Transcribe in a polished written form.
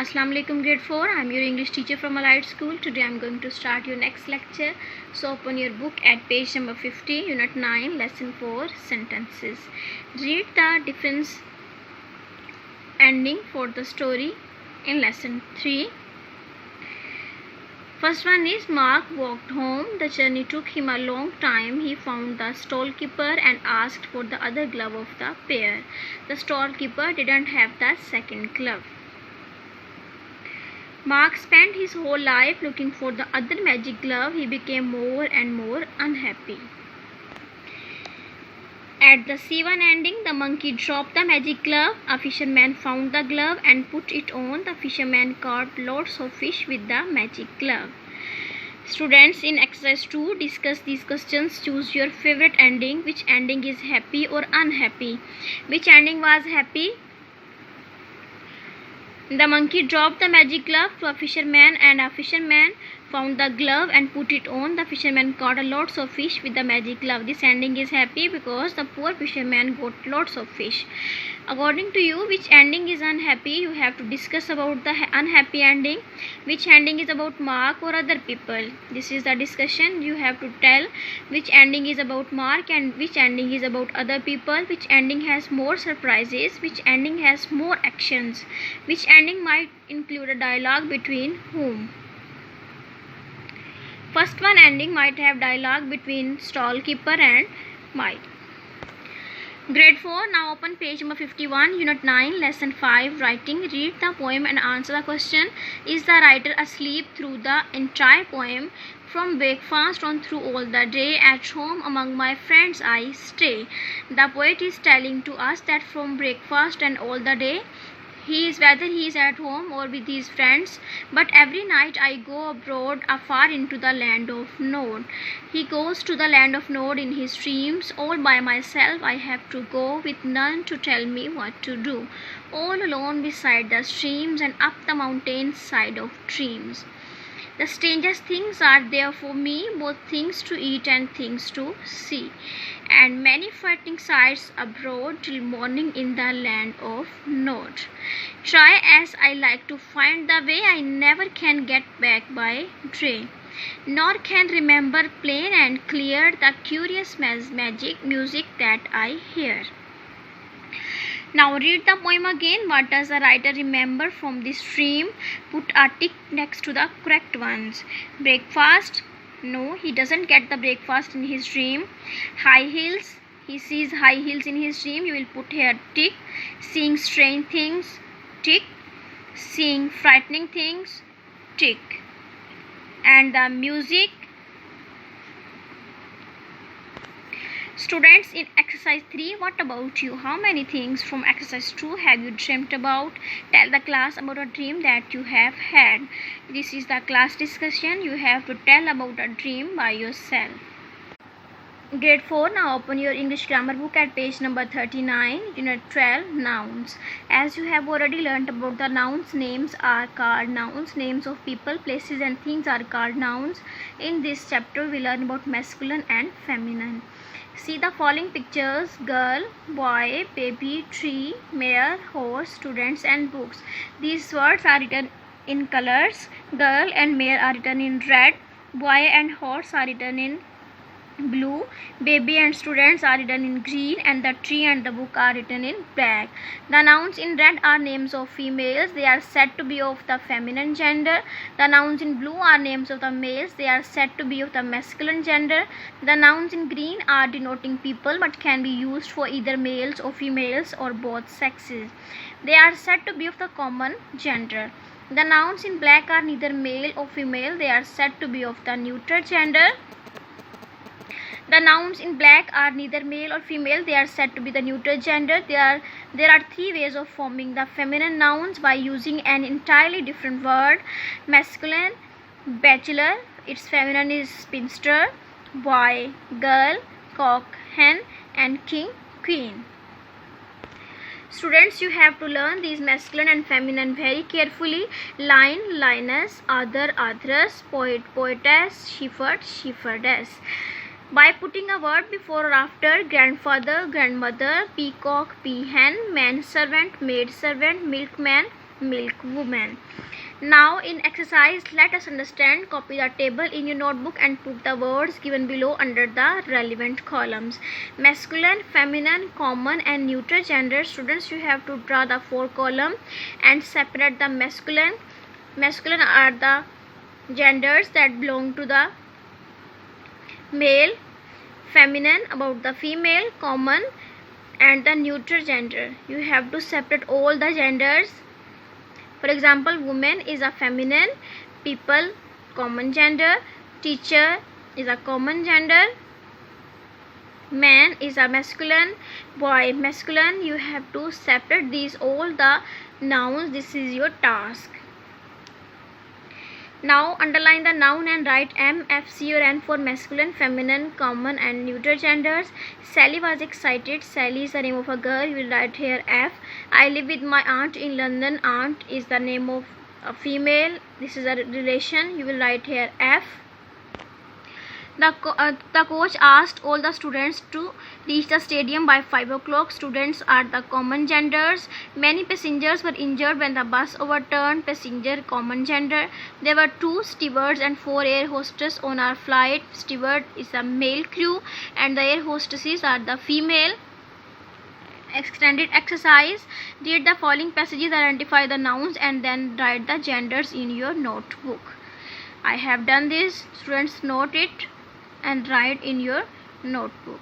Assalamu alaikum grade 4. I am your English teacher from Allied School. Today I am going to start your next lecture. So open your book at page number 50, unit 9, lesson 4, sentences. Read the difference ending for the story in lesson 3. First one is Mark walked home. The journey took him a long time. He found the stallkeeper and asked for the other glove of the pair. The stallkeeper didn't have the second glove. Mark spent his whole life looking for the other magic glove. He became more and more unhappy. At the C1 ending, the monkey dropped the magic glove. A fisherman found the glove and put it on. The fisherman caught lots of fish with the magic glove. Students, in exercise 2, discuss these questions. Choose your favorite ending. Which ending is happy or unhappy? Which ending was happy? The monkey dropped the magic glove to a fisherman, and a fisherman found the glove and put it on. The fisherman caught lots of fish with the magic glove. This ending is happy because the poor fisherman got lots of fish. According to you, which ending is unhappy? You have to discuss about the unhappy ending. Which ending is about Mark or other people? This is the discussion. You have to tell which ending is about Mark and which ending is about other people. Which ending has more surprises? Which ending has more actions? Which ending might include a dialogue between whom? First one ending might have dialogue between stallkeeper and Mike. Grade 4, now open page number 51, unit 9, lesson 5, writing. Read the poem and answer the question. Is the writer asleep through the entire poem? From breakfast on through all the day, at home among my friends I stay. The poet is telling to us that from breakfast and all the day, whether he is at home or with his friends, but every night I go abroad afar into the land of Nod. He goes to the land of Nod in his dreams. All by myself I have to go, with none to tell me what to do. All alone beside the streams and up the mountain side of dreams. The strangest things are there for me, both things to eat and things to see, and many frightening sights abroad till morning in the land of Nod. Try as I like to find the way, I never can get back by day, nor can remember plain and clear the curious magic music that I hear. Now read the poem again. What does the writer remember from this dream? Put a tick next to the correct ones. Breakfast? No, he doesn't get the breakfast in his dream. High heels? He sees high heels in his dream. You will put here tick. Seeing strange things? Tick. Seeing frightening things? Tick. And the music? Students, in exercise 3, what about you? How many things from exercise 2 have you dreamt about? Tell the class about a dream that you have had. This is the class discussion. You have to tell about a dream by yourself. Grade 4, now open your English grammar book at page number 39, unit 12, nouns. As you have already learnt about the nouns, names are called nouns. Names of people, places and things are called nouns. In this chapter, we learn about masculine and feminine. See the following pictures: girl, boy, baby, tree, mare, horse, students and books. These words are written in colors. Girl and mare are written in red. Boy and horse are written in blue. Baby and students are written in green, and the tree and the book are written in black. The nouns in red are names of females. They are said to be of the feminine gender. The nouns in blue are names of the males. They are said to be of the masculine gender. The nouns in green are denoting people but can be used for either males or females or both sexes. They are said to be of the common gender. The nouns in black are neither male or female. They are said to be of the neuter gender. The nouns in black are neither male or female. They are said to be the neuter gender. There are 3 ways of forming the feminine nouns by using an entirely different word. Masculine, bachelor. Its feminine is spinster. Boy, girl, cock, hen, and king, queen. Students, you have to learn these masculine and feminine very carefully. Line, lioness, other, others, poet, poetess, shepherd, shepherdess. By putting a word before or after: grandfather, grandmother, peacock, peahen, manservant, maidservant, milkman, milk woman. Now in exercise, let us understand. Copy the table in your notebook and put the words given below under the relevant columns. Masculine, feminine, common and neutral gender. Students, you have to draw the 4 columns and separate the masculine. Masculine are the genders that belong to the male, feminine about the female, common and the neutral gender. You have to separate all the genders. For example, woman is a feminine, people common gender, teacher is a common gender, man is a masculine, boy masculine. You have to separate these all the nouns. This is your task. Now underline the noun and write M, F, C or N for masculine, feminine, common and neutral genders. Sally was excited. Sally is the name of a girl. You will write here F. I live with my aunt in London. Aunt is the name of a female. This is a relation. You will write here F. The coach asked all the students to reach the stadium by 5 o'clock. Students are the common genders. Many passengers were injured when the bus overturned. Passenger common gender. There were 2 stewards and 4 air hostesses on our flight. Steward is a male crew and the air hostesses are the female. Extended exercise. Read the following passages, identify the nouns and then write the genders in your notebook. I have done this. Students, note it and write in your notebook.